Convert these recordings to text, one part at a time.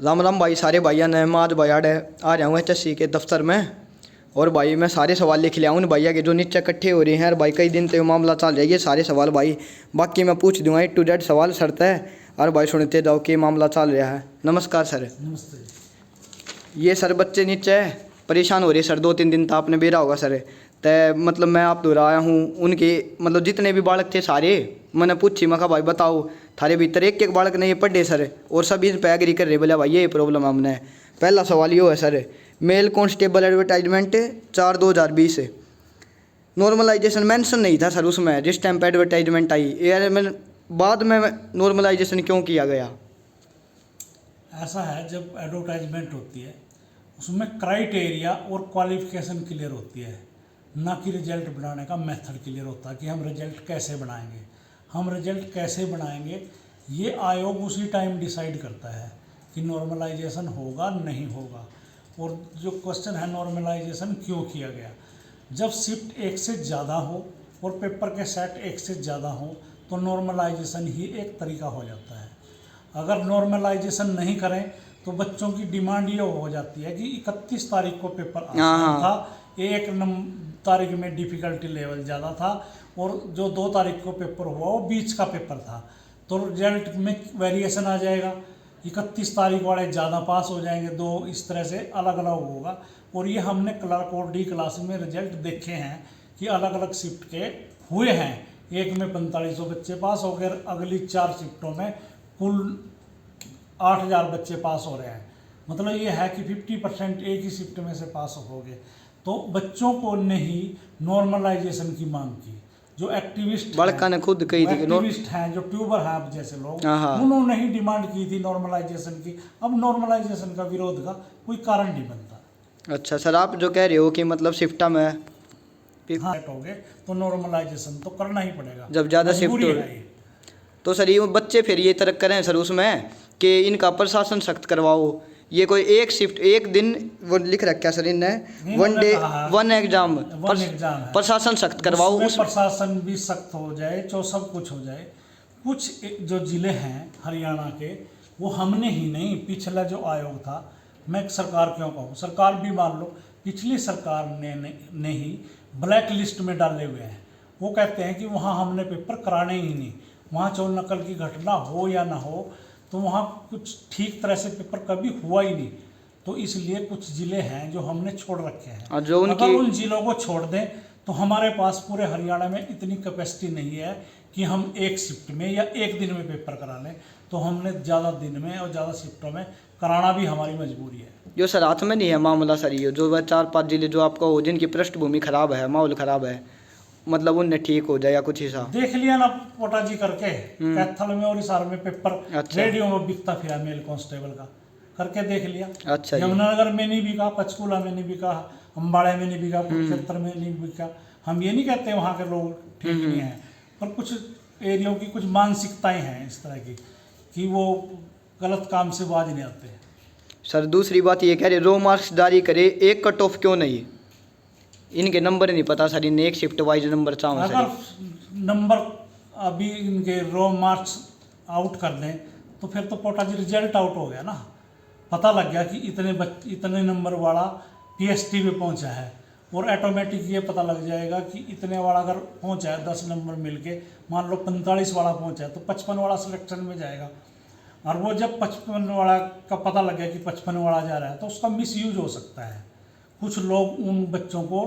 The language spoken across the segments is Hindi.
राम राम भाई, सारे भाइयों ने मैं आज भैया आ रहा हूँ HSC के दफ्तर में। और भाई मैं सारे सवाल लिख लिया हूँ उन भैया के जो नीचे इकट्ठे हो रहे हैं। और भाई कई दिन तो मामला चल रहा है ये सारे सवाल भाई, बाकी मैं पूछ दूंगा A to Z सवाल शर्त है। और भाई सुनते जाओ कि मामला चल रहा है। नमस्कार सर। नमस्ते। ये सर बच्चे नीचे परेशान हो रहे सर, 2-3 दिन तो आपने बेरा होगा सर। तो मतलब मैं आप दोहरा आया हूँ उनके, मतलब जितने भी बालक थे सारे मैंने पूछी, मैं कहा भाई बताओ थारे भीतर एक एक बालक नहीं पढ़े सर, और सभी इस पे एग्री कर रहे, बोले भाई ये प्रॉब्लम है हमने। पहला सवाल ये है sir, male constable advertisement 4/2020 normalization mention नहीं था सर उसमें, जिस टाइम पे एडवर्टाइजमेंट आई यार मैंने बाद में नॉर्मलाइजेशन क्यों किया गया? ऐसा है, जब एडवर्टाइजमेंट होती है उसमें क्राइटेरिया और क्वालिफिकेशन क्लियर होती है, ना कि रिजल्ट बनाने का मेथड क्लियर होता है कि हम रिजल्ट कैसे बनाएंगे। हम रिजल्ट कैसे बनाएंगे ये आयोग उसी टाइम डिसाइड करता है कि नॉर्मलाइजेशन होगा नहीं होगा। और जो क्वेश्चन है नॉर्मलाइजेशन क्यों किया गया, जब शिफ्ट एक से ज़्यादा हो और पेपर के सेट एक से ज़्यादा हो तो नॉर्मलाइजेशन ही एक तरीका हो जाता है। अगर नॉर्मलाइजेशन नहीं करें तो बच्चों की डिमांड ये हो जाती है कि 31 तारीख को पेपर आसान था, 1 तारीख में डिफ़िकल्टी लेवल ज़्यादा था, और जो 2 तारीख को पेपर हुआ वो बीच का पेपर था, तो रिजल्ट में वेरिएशन आ जाएगा। 31 तारीख वाले ज़्यादा पास हो जाएंगे, 2 इस तरह से अलग अलग होगा। और ये हमने क्लर्क और D क्लास में रिजल्ट देखे हैं कि अलग अलग शिफ्ट के हुए हैं। एक में 4500 बच्चे पास हो गए, अगली 4 शिफ्टों में कुल 8000 बच्चे पास हो रहे हैं। मतलब ये है कि 50% एक ही शिफ्ट में से पास हो गए। तो बच्चों को नहीं नॉर्मलाइजेशन की मांग की। जो एक्टिविस्ट बड़का ने खुद कही थी, एक्टिविस्ट हैं, जो ट्यूबर हैं अब जैसे लोग, उन्होंने ही डिमांड की थी नॉर्मलाइजेशन की। अब नॉर्मलाइजेशन का विरोध का कोई कारण नहीं बनता। अच्छा सर, आप जो कह रहे हो कि मतलब शिफ्टा में हाँ हो गए तो नॉर्मलाइजेशन तो करना ही पड़ेगा जब ज़्यादा शिफ्ट हो, तो सर ये बच्चे फिर ये तरक करें सर उसमें कि इनका प्रशासन सख्त करवाओ। ये कोई एक शिफ्ट एक दिन वो लिख रखा है सर इनने, 1 डे 1 एग्जाम, प्रशासन सख्त करवाओ, उस प्रशासन भी सख्त हो जाए, जो सब कुछ हो जाए। कुछ जो ज़िले हैं हरियाणा के, वो हमने ही नहीं, पिछला जो आयोग था, मैं सरकार क्यों कहूँ, सरकार भी मान लो पिछली सरकार ने ही ब्लैक लिस्ट में डाले हुए हैं। वो कहते हैं कि वहाँ हमने पेपर कराने ही नहीं, वहाँ चोर नकल की घटना हो या ना हो तो वहाँ कुछ ठीक तरह से पेपर कभी हुआ ही नहीं। तो इसलिए कुछ ज़िले हैं जो हमने छोड़ रखे हैं। और जो अगर उन ज़िलों को छोड़ दें तो हमारे पास पूरे हरियाणा में इतनी कैपेसिटी नहीं है कि हम एक शिफ्ट में या एक दिन में पेपर करा लें। तो हमने ज़्यादा दिन में और ज़्यादा शिफ्टों में कराना भी हमारी मजबूरी है। जो सर हाथ में नहीं है मामला सर, ये जो वह 4-5 जिले जो आपका हो जिनकी पृष्ठभूमि खराब है, माहौल खराब है, मतलब उनने ठीक हो जाए या कुछ हिसाब देख लिया ना पोटा जी करके, कैथल में और हिसार में पेपर अच्छा। रेडियो में बिकता फिरा मेल कांस्टेबल का करके देख लिया। अच्छा, यमुनानगर में नहीं बिका, पंचकूला में नहीं बिका, अम्बाड़े में नहीं बिका, कुरुक्षेत्र में नहीं बिका। हम ये नहीं कहते वहाँ के लोग ठीक नहीं हैं, पर कुछ एरियो की कुछ मानसिकताएं हैं इस तरह की कि वो गलत काम से बाज नहीं आते। सर दूसरी बात ये कह रहे रो मार्क्स जारी करे, एक कट ऑफ क्यों नहीं? इनके नंबर नहीं पता सर, इन्हें एक शिफ्ट वाइज नंबर चाहिए। अगर नंबर अभी इनके रो मार्क्स आउट कर दें तो फिर तो पोटा जी रिजल्ट आउट हो गया ना, पता लग गया कि इतने नंबर वाला PST में पहुंचा है। और ऑटोमेटिक ये पता लग जाएगा कि इतने वाला अगर पहुंचा है 10 नंबर मिलके, मान लो 45 वाला पहुंचा है तो 55 वाला सिलेक्शन में जाएगा। और वो जब 55 वाला का पता लग गया कि 55 वाला जा रहा है तो उसका मिसयूज हो सकता है। कुछ लोग उन बच्चों को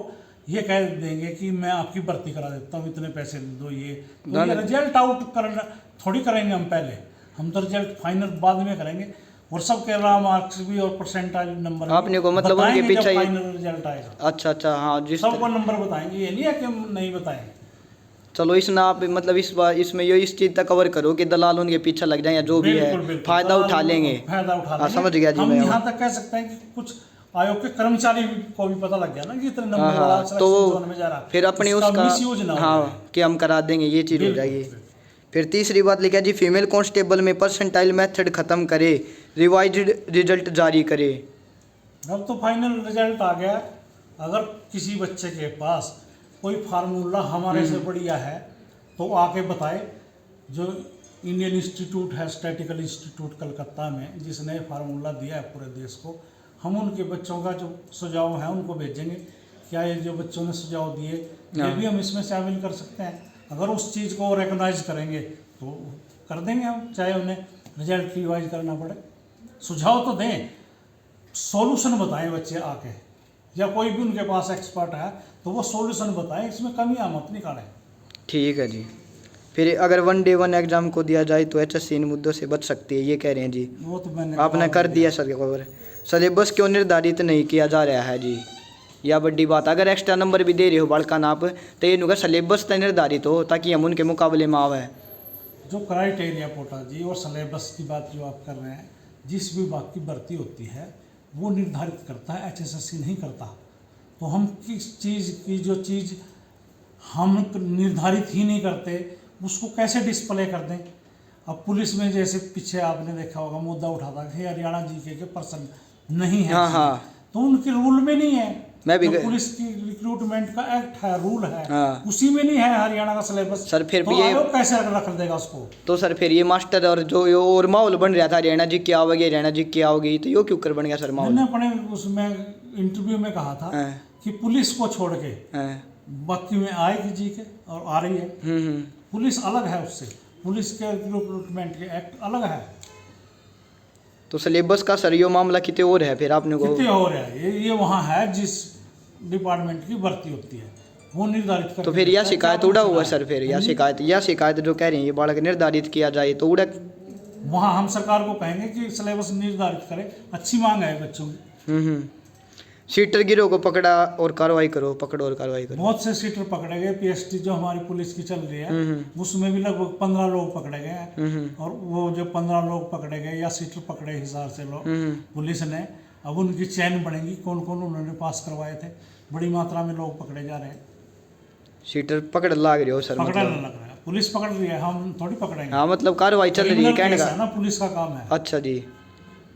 ये कह देंगे कि मैं आपकी भर्ती करा देता हूँ, इतने पैसे दो। ये तो ये रिजल्ट आउट करना थोड़ी करेंगे हम तो रिजल्ट फाइनल बाद में करेंगे। और सब के रहा मार्क्स भी और परसेंटाइल नंबर आपने को मतलब उनके पीछे फाइनल रिजल्ट आएगा। अच्छा हाँ, जिस सबको नंबर बताएंगे, ये नहीं है कि हम नहीं बताएंगे। चलो इसमें आप मतलब इस बार इसमें ये इस चीज़ तक कवर करो कि दलाल उनके पीछे लग जाए या जो भी है फायदा उठा लेंगे। समझ गया जी। हम मैं यहाँ तक कह सकते हैं कि कुछ आयोग के कर्मचारी को भी पता लग गया ना कि इतने नंबर वाला सिलेक्शन जोन में जा रहा है, फिर अपनी उसका मिसयूज ना हो। हाँ कि हम करा देंगे, ये चीज़ हो जाएगी। फिर तीसरी बात लिखा जी, फीमेल कांस्टेबल में परसेंटाइल मेथड खत्म करे, रिवाइज्ड रिजल्ट जारी करे। अब तो फाइनल रिजल्ट आ गया। अगर किसी बच्चे के पास कोई फार्मूला हमारे से बढ़िया है तो आके बताए। जो इंडियन इंस्टीट्यूट है, स्टैटिकल इंस्टीट्यूट कलकत्ता में, जिसने फार्मूला दिया है पूरे देश को। हम उनके बच्चों का जो सुझाव है उनको भेजेंगे, क्या ये जो बच्चों ने सुझाव दिए ये भी हम इसमें शामिल कर सकते हैं। अगर उस चीज़ को रिकॉग्नाइज करेंगे तो कर देंगे हम, चाहे उन्हें रिजल्ट रिवाइज करना पड़े। सुझाव तो दें, सॉल्यूशन बताएं बच्चे आके, या कोई भी उनके पास एक्सपर्ट है तो वो सॉल्यूशन बताएं, इसमें कमियां मत निकालें। ठीक है जी। फिर अगर 1 day 1 एग्जाम को दिया जाए तो HSC इन मुद्दों से बच सकती है, ये कह रहे हैं जी। वो तो मैंने आपने कर दिया सर कवर। सिलेबस क्यों निर्धारित नहीं किया जा रहा है जी, या बड़ी बात। अगर एक्स्ट्रा नंबर भी दे रहे हो बालका नाप तो ये नुका सिलेबस तो निर्धारित हो ताकि हम उनके मुकाबले में आवे। जो क्राइटेरिया पोटा जी और सिलेबस की बात जो आप कर रहे हैं, जिस विभाग की भर्ती होती है वो निर्धारित करता है, HSSC नहीं करता। तो हम किस चीज़ की जो चीज़ हम निर्धारित ही नहीं करते उसको कैसे डिस्प्ले कर दें। अब पुलिस में जैसे पीछे आपने देखा होगा मुद्दा उठा था कि हरियाणा जीके के पर्सन नहीं है, हाँ। तो उनके रूल में नहीं है। मैं भी जो पुलिस की रिक्रूटमेंट का एक्ट है, रूल है, हाँ। उसी में नहीं है हरियाणा का सिलेबस। सर फिर तो भी ये आयोग कैसे रख देगा उसको। तो सर फिर ये मास्टर और जो ये और माहौल बन रहा था हरियाणा जी की आओगे, हरियाणा जी की आओगी, तो यो क्यों कर बन गया सर माहौल। मैंने अपने उसमें इंटरव्यू में कहा था हाँ। कि पुलिस को छोड़ के हाँ। बाकी में आएगी जी के, और आ रही है। पुलिस अलग है उससे, पुलिस के रिक्रूटमेंट के एक्ट अलग है। तो सिलेबस का सर यो मामला कितने और है फिर आपने को। कितने और है ये वहाँ है जिस डिपार्टमेंट की भर्ती होती है वो निर्धारित कर। तो फिर यह शिकायत उड़ा हुआ सर, फिर यह शिकायत जो कह रही है ये बालक निर्धारित किया जाए तो उड़ा। वहाँ हम सरकार को कहेंगे कि सिलेबस निर्धारित करें, अच्छी मांग है बच्चों की। सीटर गिरोह को पकड़ा और कार्रवाई करो, पकड़ो और कार्रवाई करो। बहुत से सीटर पकड़े गए। PST जो हमारी पुलिस की चल रही है उसमें भी लगभग 15 लोग पकड़े गए हैं। और वो जो 15 लोग पकड़े गए या सीटर पकड़े हिसाब से लोग पुलिस ने, अब उनकी चैन बढ़ेगी कौन कौन उन्होंने पास करवाए थे। बड़ी मात्रा में लोग पकड़े जा रहे हैं। सीटर पकड़ लाग रहे हो सर, पकड़ने मतलब लग रहा है, पुलिस पकड़ रही है, हम थोड़ी पकड़ेंगे। हाँ मतलब कार्रवाई चल रही है कहने का। ना पुलिस का काम है। अच्छा जी।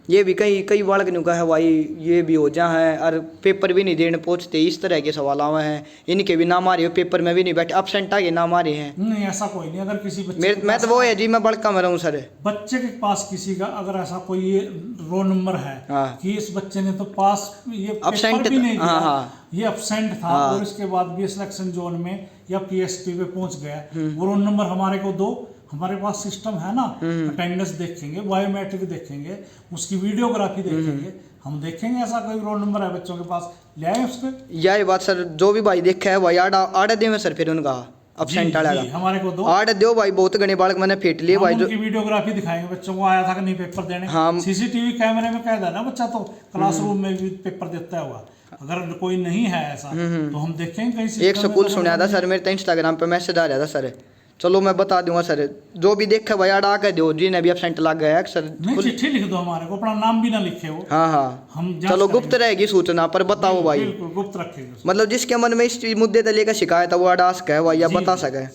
ये भी कई बालक ने कहा है भाई ये भी हो जा है और पेपर भी नहीं देने पहुँचते, इस तरह के सवाल आए हैं। इनके भी नाम आ रहे हो, पेपर में भी नहीं बैठे, अपसेंट आगे नाम आ रहे हैं। नहीं ऐसा कोई नहीं। अगर किसी बच्चे मैं तो वो है जी, मैं बड़का में रहूँ सर। बच्चे के पास किसी का अगर ऐसा कोई ये रोल नंबर है कि इस बच्चे ने तो पास ये अपसेंट भी नहीं दिया, हाँ। ये अपसेंट था और इसके बाद भी सिलेक्शन जोन में या PST पे पहुंच गया, वो रोल नंबर हमारे को दो। हमारे पास सिस्टम है ना, अटेंडेंस देखेंगे, बायोमेट्रिक देखेंगे, उसकी वीडियोग्राफी देखेंगे, हम देखेंगे ऐसा कोई रोल नंबर है बच्चों के पास, ले आए उसके। यही बात सर, जो भी भाई देखा है भाई आड़ा दे में सर फिर उनका अपसेंट आड़ा हमारे को दो आड़ दो भाई। बहुत गणे बालक मैंने फेट लिए भाई। जो वीडियोग्राफी दिखाएंगे बच्चों को आया था कि नहीं पेपर देने। हाँ। CCTV कैमरे में कैद है ना बच्चा, तो क्लासरूम में भी पेपर देता हुआ। अगर कोई नहीं है ऐसा तो हम देखेंगे कहीं। एक स्कूल सुना था सर, मेरे तो इंस्टाग्राम पे मैसेज आ रहा था सर। चलो मैं बता दूंगा सर, जो भी देखा भाई आड़ा आके दो जी ने भी अपसेंट लग गया है सर। चिट्ठी लिख दो हमारे को, अपना नाम भी ना लिखे वो। हाँ हम चलो गुप्त रहेगी सूचना पर बताओ भाई। बिल्कुल गुप्त रखेंगे। मतलब जिसके मन में इस मुद्दे से लेकर शिकायत है वो आड़ा सके भाई या बता सके।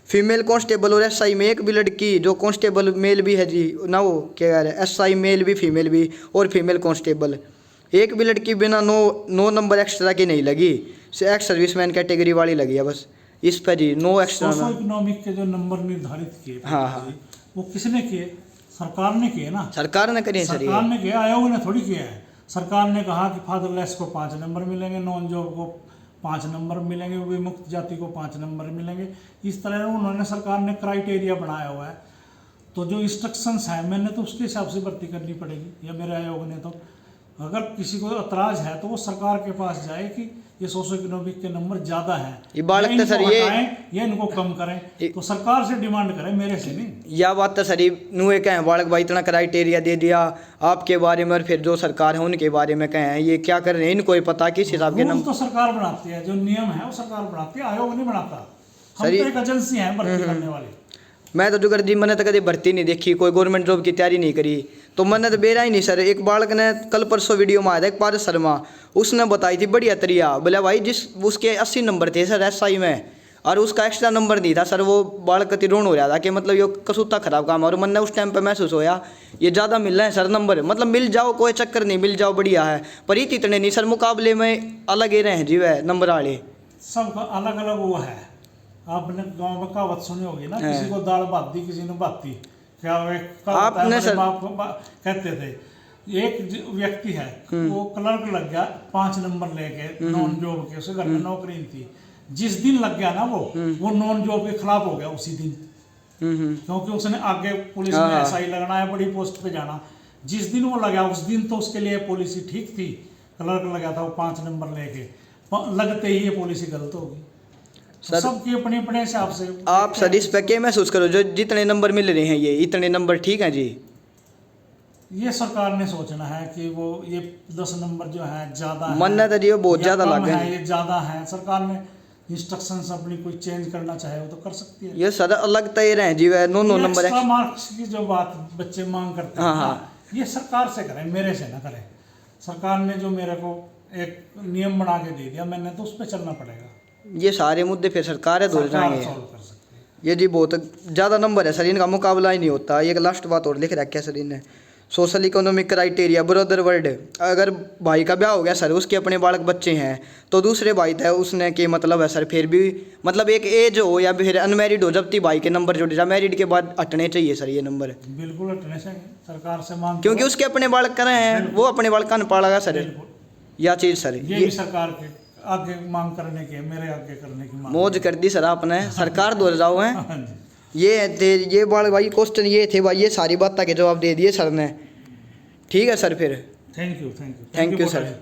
फीमेल कांस्टेबल और SI में एक भी लड़की, जो कांस्टेबल मेल भी है जी ना, वो क्या कह रहे हैं SI मेल भी फीमेल भी और फीमेल कांस्टेबल, एक भी लड़की बिना 9 नंबर एक्स्ट्रा की नहीं लगी, एक्स सर्विसमैन कैटेगरी वाली लगी है बस। इस पर जी 9 एक्स्ट्रा। सोशो इकोनॉमिक के जो नंबर निर्धारित किए हाँ। वो किसने किए? सरकार ने किए ना। सरकार ने करिए सर, सरकार ने किया, आयोग ने थोड़ी किया है। सरकार ने कहा कि फादरलेस को 5 नंबर मिलेंगे, नॉन जॉब को 5 नंबर मिलेंगे, विमुक्त जाति को 5 नंबर मिलेंगे। इस तरह उन्होंने सरकार ने क्राइटेरिया बनाया हुआ है। तो जो इंस्ट्रक्शंस हैं मैंने तो उसके हिसाब से भर्ती करनी पड़ेगी, या मेरे आयोग ने। तो अगर किसी को एतराज है तो वो सरकार के पास जाए कि ये सोशो इकोनॉमिक के नंबर ज़्यादा हैं, ये बालक तो सर ये इनको कम करें, तो सरकार से डिमांड करें, मेरे से नहीं। यह बात तो सर नुए कहें बालक भाई इतना क्राइटेरिया दे दिया आपके बारे में और फिर जो सरकार है उनके बारे में कहें ये क्या कर रहे हैं, इनको ही पता किस हिसाब के नंबर तो सरकार बनाती है, जो नियम है वो सरकार बनाती है, आयोग नहीं बनाता। हम तो एक एजेंसी है भर्ती करने वाली। मैं तो जुगर जी मैंने तो कभी भर्ती नहीं देखी, कोई गवर्नमेंट जॉब की तैयारी नहीं करी, तो मैंने तो बेरा ही नहीं सर। एक बालक ने कल परसों वीडियो में आया था, एक पारस शर्मा, उसने बताई थी बढ़िया तरिया, बोला भाई जिस उसके 80 नंबर थे सर SI में, और उसका एक्स्ट्रा नंबर नहीं था सर। वो बालक तिरोण हो रहा था कि मतलब ये कसूता खराब काम है। और मैंने उस टाइम पे महसूस होया ये ज़्यादा मिल रहे हैं सर नंबर, मतलब मिल जाओ कोई चक्कर नहीं, मिल जाओ बढ़िया है, पर इतने नहीं सर, मुकाबले में अलग ही रहे जी वह नंबर वाले। सबका अलग अलग वो है, आपने गांव में कहावत सुनी होगी ना, हाँ। किसी को दाल भात दी, किसी ने बाती। क्या वो एक कहावत है, आपने हमारे सर- बाप को कहते थे, एक व्यक्ति है वो क्लर्क लग गया 5 नंबर लेके नॉन जॉब के, उसके घर में नौकरी नहीं थी। जिस दिन लग गया ना वो नॉन जॉब के खिलाफ हो गया उसी दिन, क्योंकि उसने आगे पुलिस में हाँ। SI लगना है, बड़ी पोस्ट पे जाना। जिस दिन वो लगा उस दिन तो उसके लिए पॉलिसी ठीक थी, क्लर्क लगा था वो 5 नंबर लेके, लगते ही ये पॉलिसी गलत होगी। तो सर- सबकी अपने अपने हिसाब से। आप सर इस पे क्या महसूस करो, जो जितने नंबर मिल रहे हैं ये इतने नंबर ठीक हैं जी? ये सरकार ने सोचना है कि वो ये 10 नंबर जो है ज़्यादा है, मन्ना तो जी वो बहुत या ज़्यादा कम लग गए है, हैं। ये ज़्यादा है। सरकार ने इंस्ट्रक्शंस अपनी कोई चेंज करना चाहे वो तो कर सकती है। ये सर अलग तय रहे जी, वह नो नंबर एक्स्ट्रा है। मार्क्स की जो बात बच्चे मांग करते हैं हाँ, ना, हाँ। ये सरकार से करें, मेरे से ना करें। सरकार ने जो मेरे को एक नियम बना के दे दिया, मैंने तो उस पर चलना पड़ेगा। ये सारे मुद्दे फिर सरकार है धो सरकार जाएंगे। सॉल्व कर सकती है। ये जी बहुत ज़्यादा नंबर है सर, इनका मुकाबला ही नहीं होता। एक लास्ट बात और लिख रखा है सर इन्हें, social economic criteria brother world. अगर भाई का ब्याह हो गया सर, उसके अपने बालक बच्चे हैं, तो दूसरे भाई था उसने के मतलब है सर, फिर भी मतलब एक एज हो या फिर अनमैरिड हो, जब तक भाई के नंबर जुड़ जा, मैरिड के बाद हटने चाहिए सर ये नंबर। बिल्कुल हटने से सरकार से मांग क्योंकि करो। उसके अपने बालक कर रहे हैं, वो अपने बालक का पालेगा सर। बिल्कुल, या चीज़ सर ये भी सरकार के आगे मांग करने की है, मेरे आगे करने की मांग। मौज कर दी सर आपने, सरकार दो जाओ हैं। हाँ जी। ये थे ये बाल भाई क्वेश्चन ये थे भाई, ये सारी बात के जवाब दे दिए सर ने। ठीक है सर फिर। Thank you thank you for sir. Time.